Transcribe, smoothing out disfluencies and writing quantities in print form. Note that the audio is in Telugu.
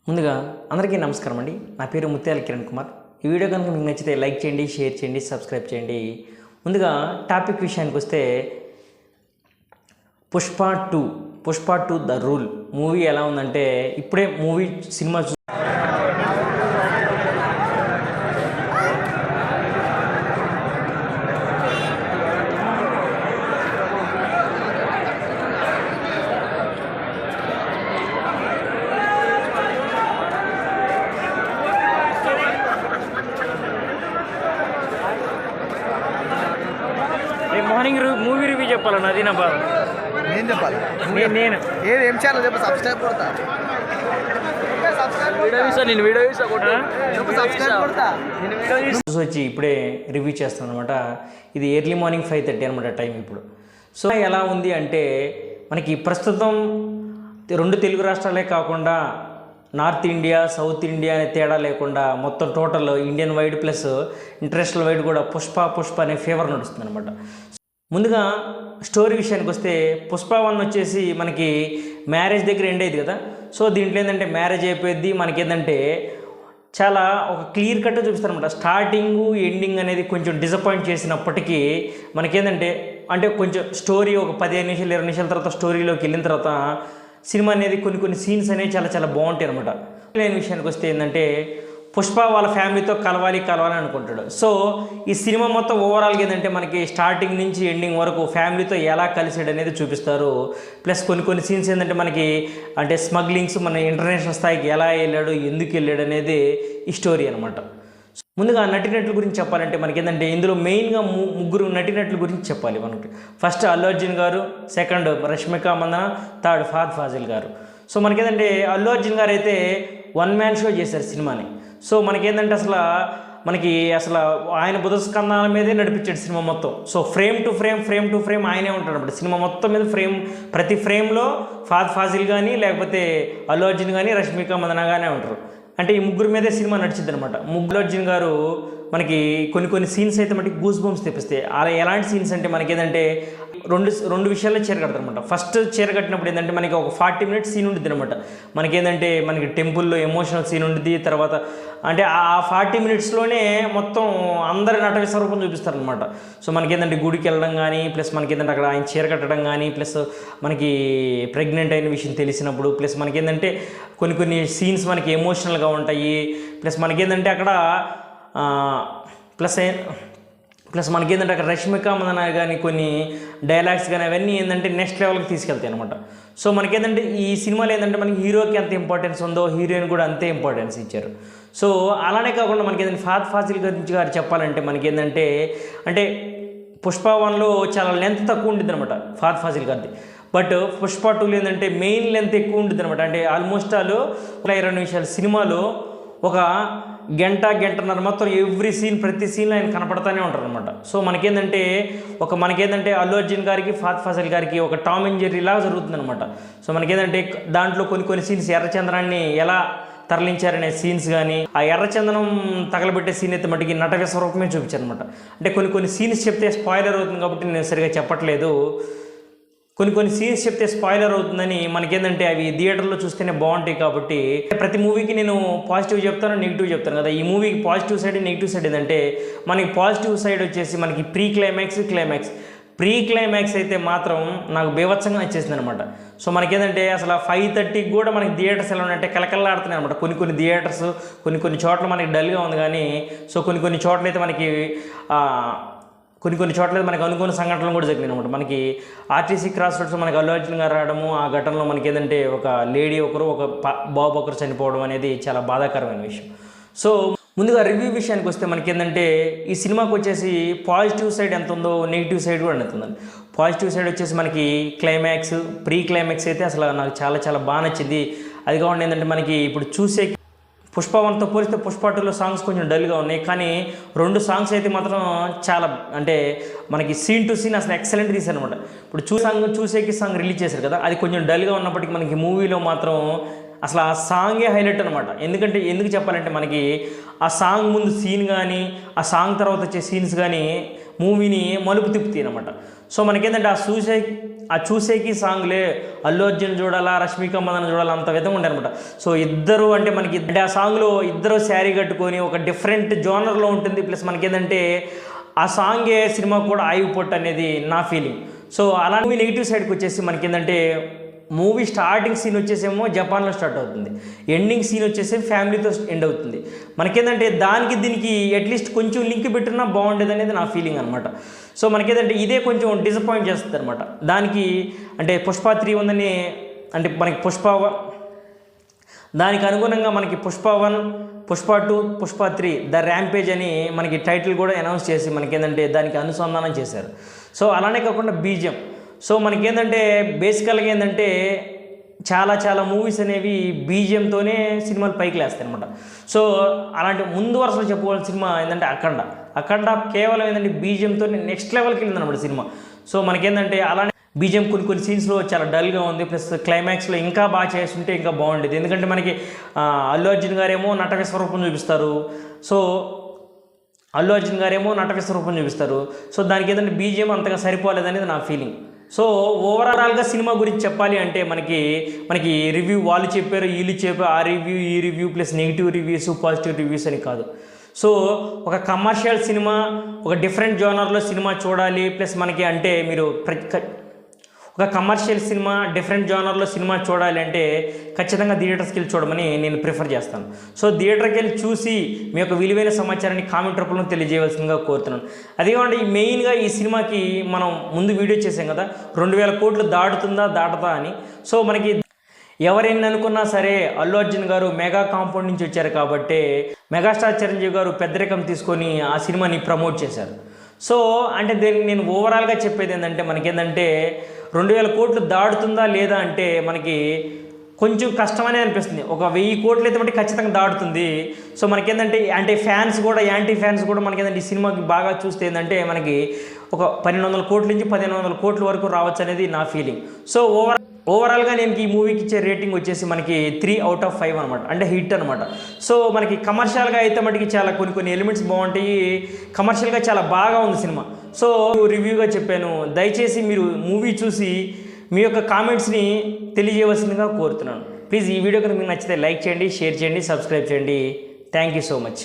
ముందుగా అందరికీ నమస్కారం అండి. నా పేరు ముత్యాల కిరణ్ కుమార్. ఈ వీడియో కనుక మీకు నచ్చితే లైక్ చేయండి, షేర్ చేయండి, సబ్స్క్రైబ్ చేయండి. ముందుగా టాపిక్ విషయానికి వస్తే Pushpa two the rule movie ఎలా ఉందంటే ఇప్పుడే సినిమా మార్నింగ్ మూవీ రివ్యూ చెప్పాలన్న అది నా బాధ. నేను చెప్పాలి నేను ఏం చేయాలో చెప్పు. సబ్స్క్రైబ్ కొడతా వచ్చి ఇప్పుడే రివ్యూ చేస్తాను అనమాట. ఇది ఎర్లీ మార్నింగ్ 5:30 అనమాట టైం ఇప్పుడు. సో ఎలా ఉంది అంటే మనకి ప్రస్తుతం 2 తెలుగు రాష్ట్రాలే కాకుండా నార్త్ ఇండియా, సౌత్ ఇండియా అనే తేడా లేకుండా మొత్తం total Indian wide plus international wide కూడా పుష్ప అనే ఫేవర్ నడుస్తుంది అనమాట. ముందుగా స్టోరీ విషయానికి వస్తే పుష్ప 1 వచ్చేసి మనకి మ్యారేజ్ దగ్గర ఎండ్ అయ్యింది కదా. సో దీంట్లో ఏంటంటే మ్యారేజ్ అయిపోయింది. మనకి ఏంటంటే చాలా ఒక క్లియర్ కట్ చూపిస్తారనమాట. స్టార్టింగు ఎండింగ్ అనేది కొంచెం డిసప్పాయింట్ చేసినప్పటికీ మనకేంటంటే అంటే కొంచెం స్టోరీ ఒక 15 నిమిషాలు 20 నిమిషాల తర్వాత స్టోరీలోకి వెళ్ళిన తర్వాత సినిమా అనేది కొన్ని సీన్స్ అనేవి చాలా బాగుంటాయి అనమాట. లేని విషయానికి వస్తే ఏంటంటే పుష్ప వాళ్ళ ఫ్యామిలీతో కలవాలి అనుకుంటాడు. సో ఈ సినిమా మొత్తం ఓవరాల్గా ఏంటంటే మనకి స్టార్టింగ్ నుంచి ఎండింగ్ వరకు ఫ్యామిలీతో ఎలా కలిసాడు అనేది చూపిస్తారు. ప్లస్ కొన్ని సీన్స్ ఏంటంటే మనకి అంటే స్మగ్లింగ్స్ మన ఇంటర్నేషనల్ స్థాయికి ఎలా వెళ్ళాడు, ఎందుకు వెళ్ళాడు అనేది ఈ స్టోరీ అనమాట. ముందుగా నటినట్ల గురించి చెప్పాలంటే మనకి ఏంటంటే ఇందులో మెయిన్గా ముగ్గురు నటినట్ల గురించి చెప్పాలి మనకి. ఫస్ట్ అల్లు అర్జున్ గారు, సెకండ్ రష్మిక మందన, థర్డ్ ఫహద్ ఫాజిల్ గారు. సో మనకేంటంటే అల్లు అర్జున్ గారు అయితే 1 మ్యాన్ షో చేశారు సినిమాని. సో మనకేంటంటే అసలు ఆయన బుధస్కంధాల మీదే నడిపించాడు సినిమా మొత్తం. సో ఫ్రేమ్ టు ఫ్రేమ్ ఆయనే ఉంటాడు అనమాట. సినిమా మొత్తం మీద ప్రతి ఫ్రేమ్లో ఫహద్ ఫాజిల్ కానీ లేకపోతే అల్లు అర్జున్ కానీ రష్మిక మందన కానీ ఉంటారు. అంటే ఈ ముగ్గురు మీదే సినిమా నడిచింది అనమాట. అల్లు అర్జున్ గారు మనకి కొన్ని సీన్స్ అయితే మనకి గూస్ బంప్స్ తెప్పిస్తాయి. అలా ఎలాంటి సీన్స్ అంటే మనకి ఏంటంటే రెండు విషయాల్లో చీర కడతారు అనమాట. ఫస్ట్ చీర కట్టినప్పుడు ఏంటంటే మనకి ఒక 40 మినిట్స్ సీన్ ఉంటుంది అనమాట. మనకేంటంటే మనకి టెంపుల్లో ఎమోషనల్ సీన్ ఉంటుంది. తర్వాత అంటే ఆ 40 మినిట్స్లోనే మొత్తం అందరి నట విశ్వరూపం చూపిస్తారనమాట. సో మనకేంటంటే గుడికి వెళ్ళడం కానీ, ప్లస్ మనకేంటంటే అక్కడ ఆయన చీర కట్టడం కానీ, ప్లస్ మనకి ప్రెగ్నెంట్ అయిన విషయం తెలిసినప్పుడు, ప్లస్ మనకేంటంటే కొన్ని సీన్స్ మనకి ఎమోషనల్గా ఉంటాయి. ప్లస్ మనకేంటంటే అక్కడ ప్లస్ మనకేంటంటే అక్కడ రష్మిక మందన కానీ కొన్ని డైలాగ్స్ కానీ అవన్నీ ఏంటంటే నెక్స్ట్ లెవెల్కి తీసుకెళ్తాయి అనమాట. సో మనకేంటంటే ఈ సినిమాలో ఏంటంటే మనకి హీరోకి ఎంత ఇంపార్టెన్స్ ఉందో హీరోయిన్ కూడా అంతే ఇంపార్టెన్స్ ఇచ్చారు. సో అలానే కాకుండా మనకేంటంటే ఫహద్ ఫాజిల్ గురించి గారు చెప్పాలంటే మనకేంటంటే అంటే పుష్ప 1లో చాలా లెంత్ తక్కువ ఉంటుంది అనమాట ఫహద్ ఫాజిల్ గారిది. బట్ పుష్ప 2లో ఏంటంటే మెయిన్ లెంత్ ఎక్కువ ఉంటుంది అనమాట. అంటే ఆల్మోస్ట్ 20 నిమిషాల సినిమాలో ఒక గంటన్నర మొత్తం ప్రతి సీన్లో ఆయన కనపడతానే ఉంటారు అనమాట. సో మనకేంటంటే అల్లు అర్జున్ గారికి ఫహద్ ఫాజిల్ గారికి ఒక టామ్ అండ్ జెర్రీ లాగా జరుగుతుంది అనమాట. సో మనకేంటంటే దాంట్లో కొన్ని సీన్స్ ఎర్రచందనాన్ని ఎలా తరలించారనే సీన్స్ కానీ, ఆ ఎర్రచందనం తగలబెట్టే సీన్ అయితే మటుకి నట విశ్వరూపమే చూపించారనమాట. అంటే కొన్ని సీన్స్ చెప్తే స్పాయిలర్ అవుతుంది కాబట్టి నేను సరిగా చెప్పట్లేదు. కొన్ని సీన్స్ చెప్తే స్పాయిలర్ అవుతుందని మనకేంటంటే అవి థియేటర్లో చూస్తేనే బాగుంటాయి. కాబట్టి ప్రతి మూవీకి నేను పాజిటివ్ చెప్తాను, నెగిటివ్ చెప్తాను కదా. ఈ మూవీకి పాజిటివ్ సైడ్, నెగిటివ్ సైడ్ ఏంటంటే మనకి పాజిటివ్ సైడ్ వచ్చేసి మనకి ప్రీ క్లైమాక్స్ అయితే మాత్రం నాకు బీభత్సంగా నచ్చేసింది అనమాట. సో మనకేంటంటే అసలు 5:30కి కూడా మనకి థియేటర్స్ ఎలా ఉన్నాయంటే కలకల్లాడుతున్నాయి అనమాట. కొన్ని థియేటర్స్ కొన్ని చోట్ల మనకి డల్గా ఉంది కానీ, సో కొన్ని చోట్ల అయితే మనకి కొన్ని చోట్ల మనకి అనుకున్న సంఘటనలు కూడా జరిగినాయి అనమాట. మనకి ఆర్టీసీ క్రాస్ రోడ్స్ మనకి అల్లు అర్జున్ గారు రావడము, ఆ ఘటనలో మనకి ఏంటంటే ఒక లేడీ ఒక బాబు ఒకరు చనిపోవడం అనేది చాలా బాధాకరమైన విషయం. సో ముందుగా రివ్యూ విషయానికి వస్తే మనకి ఏంటంటే ఈ సినిమాకి వచ్చేసి పాజిటివ్ సైడ్ ఎంత ఉందో నెగిటివ్ సైడ్ కూడా ఎంత ఉందండి. పాజిటివ్ సైడ్ వచ్చేసి మనకి ప్రీ క్లైమాక్స్ అయితే అసలు నాకు చాలా బాగా నచ్చింది. అది కాకుండా ఏంటంటే మనకి ఇప్పుడు చూసే పుష్ప 1తో పోలిస్తే పుష్ప 2లో సాంగ్స్ కొంచెం డల్గా ఉన్నాయి. కానీ 2 సాంగ్స్ అయితే మాత్రం చాలా అంటే మనకి సీన్ టు సీన్ అసలు ఎక్సలెంట్ తీశారు అనమాట. ఇప్పుడు చూసేకి సాంగ్ రిలీజ్ చేశారు కదా, అది కొంచెం డల్గా ఉన్నప్పటికీ మనకి మూవీలో మాత్రం అసలు ఆ సాంగే హైలైట్ అనమాట. ఎందుకు చెప్పాలంటే మనకి ఆ సాంగ్ ముందు సీన్ కానీ, ఆ సాంగ్ తర్వాత వచ్చే సీన్స్ కానీ మూవీని మలుపు తిప్పుతాయి అనమాట. సో మనకేంటంటే ఆ చూసేకి సాంగ్లే అల్లు అర్జున్ చూడాలా రష్మిక మందన చూడాలా అంత విధంగా ఉంటారనమాట. సో ఇద్దరు అంటే మనకి అంటే ఆ సాంగ్లో ఇద్దరు శారీ కట్టుకొని ఒక డిఫరెంట్ జోనర్లో ఉంటుంది. ప్లస్ మనకి ఏంటంటే ఆ సాంగే సినిమా కూడా ఆగిపోట్టు అనేది నా ఫీలింగ్. సో అలా మూవీ నెగిటివ్ సైడ్కి వచ్చేసి మనకి ఏంటంటే మూవీ స్టార్టింగ్ సీన్ వచ్చేసేమో జపాన్లో స్టార్ట్ అవుతుంది, ఎండింగ్ సీన్ వచ్చేసి ఫ్యామిలీతో ఎండ్ అవుతుంది. మనకేంటంటే దానికి దీనికి అట్లీస్ట్ కొంచెం లింక్ పెట్టున్నా బాగుండేది అనేది నా ఫీలింగ్ అనమాట. సో మనకేంటంటే ఇదే కొంచెం డిసప్పాయింట్ చేస్తుంది అనమాట. దానికి అంటే పుష్ప 3 ఉందని అంటే మనకి దానికి అనుగుణంగా మనకి పుష్ప 1, పుష్ప 2, పుష్ప 3 ద ర్యాంపేజ్ అని మనకి టైటిల్ కూడా అనౌన్స్ చేసి మనకేంటంటే దానికి అనుసంధానం చేశారు. సో అలానే కాకుండా బీజిఎం. సో మనకేంటంటే బేసికల్గా ఏంటంటే చాలా మూవీస్ అనేవి బీజిఎంతోనే సినిమాలు పైకి లేస్తాయి అనమాట. సో అలాంటి ముందు వరుసలో చెప్పుకోవాల్సిన సినిమా ఏంటంటే అఖండ కేవలం ఏంటంటే బీజిఎంతో నెక్స్ట్ లెవెల్కి వెళ్ళిందనమాట సినిమా. సో మనకేంటంటే అలానే బీజిఎం కొన్ని సీన్స్లో చాలా డల్గా ఉంది. ప్లస్ క్లైమాక్స్లో ఇంకా బాగా చేస్తుంటే ఇంకా బాగుండేది. ఎందుకంటే మనకి అల్లు అర్జున్ గారేమో నట విశ్వరూపం చూపిస్తారు. సో సో దానికి ఏంటంటే బీజిఎం అంతగా సరిపోలేదనేది నా ఫీలింగ్. సో ఓవరాల్గా సినిమా గురించి చెప్పాలి అంటే మనకి రివ్యూ వాళ్ళు చెప్పారు, వీళ్ళు చెప్పారు, ఆ రివ్యూ ఈ review plus negative reviews positive reviews అని కాదు. సో ఒక కమర్షియల్ సినిమా, ఒక డిఫరెంట్ జోనర్లో సినిమా చూడాలి. ప్లస్ మనకి అంటే మీరు ఒక కమర్షియల్ సినిమా డిఫరెంట్ జోనర్లో సినిమా చూడాలి అంటే ఖచ్చితంగా థియేటర్స్కి వెళ్ళి చూడమని నేను ప్రిఫర్ చేస్తాను. సో థియేటర్కి వెళ్ళి చూసి మీ యొక్క విలువైన సమాచారాన్ని కామెంట్ రూపంలో తెలియజేయవలసిందిగా కోరుతున్నాను. అదేమంటే మెయిన్గా ఈ సినిమాకి మనం ముందు వీడియో చేసాం కదా 2000 కోట్లు దాటదా అని. సో మనకి ఎవరైనా అనుకున్నా సరే అల్లు అర్జున్ గారు మెగా కాంపౌండ్ నుంచి వచ్చారు కాబట్టి మెగాస్టార్ చిరంజీవి గారు పెద్దరికం తీసుకొని ఆ సినిమాని ప్రమోట్ చేశారు. సో అంటే దీనికి నేను ఓవరాల్గా చెప్పేది ఏంటంటే మనకేంటంటే 2000 కోట్లు దాటుతుందా లేదా అంటే మనకి కొంచెం కష్టమనే అనిపిస్తుంది. ఒక 1000 కోట్లు అయితే మట్టి ఖచ్చితంగా దాటుతుంది. సో మనకేంటంటే అంటే ఫ్యాన్స్ కూడా యాంటీ ఫ్యాన్స్ కూడా మనకేంటంటే ఈ సినిమాకి బాగా చూస్తే ఏంటంటే మనకి ఒక 1200 కోట్ల నుంచి 1500 కోట్ల వరకు రావచ్చు అనేది నా ఫీలింగ్. సో ఓవరాల్గా నేను ఈ మూవీకి ఇచ్చే రేటింగ్ వచ్చేసి మనకి 3/5 అనమాట, అంటే హిట్ అనమాట. సో మనకి కమర్షియల్గా అయితే మటుకి చాలా కొన్ని ఎలిమెంట్స్ బాగుంటాయి, కమర్షియల్గా చాలా బాగా ఉంది సినిమా. సో రివ్యూగా చెప్పాను. దయచేసి మీరు మూవీ చూసి మీ యొక్క కామెంట్స్ని తెలియజేయవలసిందిగా కోరుతున్నాను. ప్లీజ్ ఈ వీడియో కనుక మీకు నచ్చితే లైక్ చేయండి, షేర్ చేయండి, సబ్స్క్రైబ్ చేయండి. Thank you so much.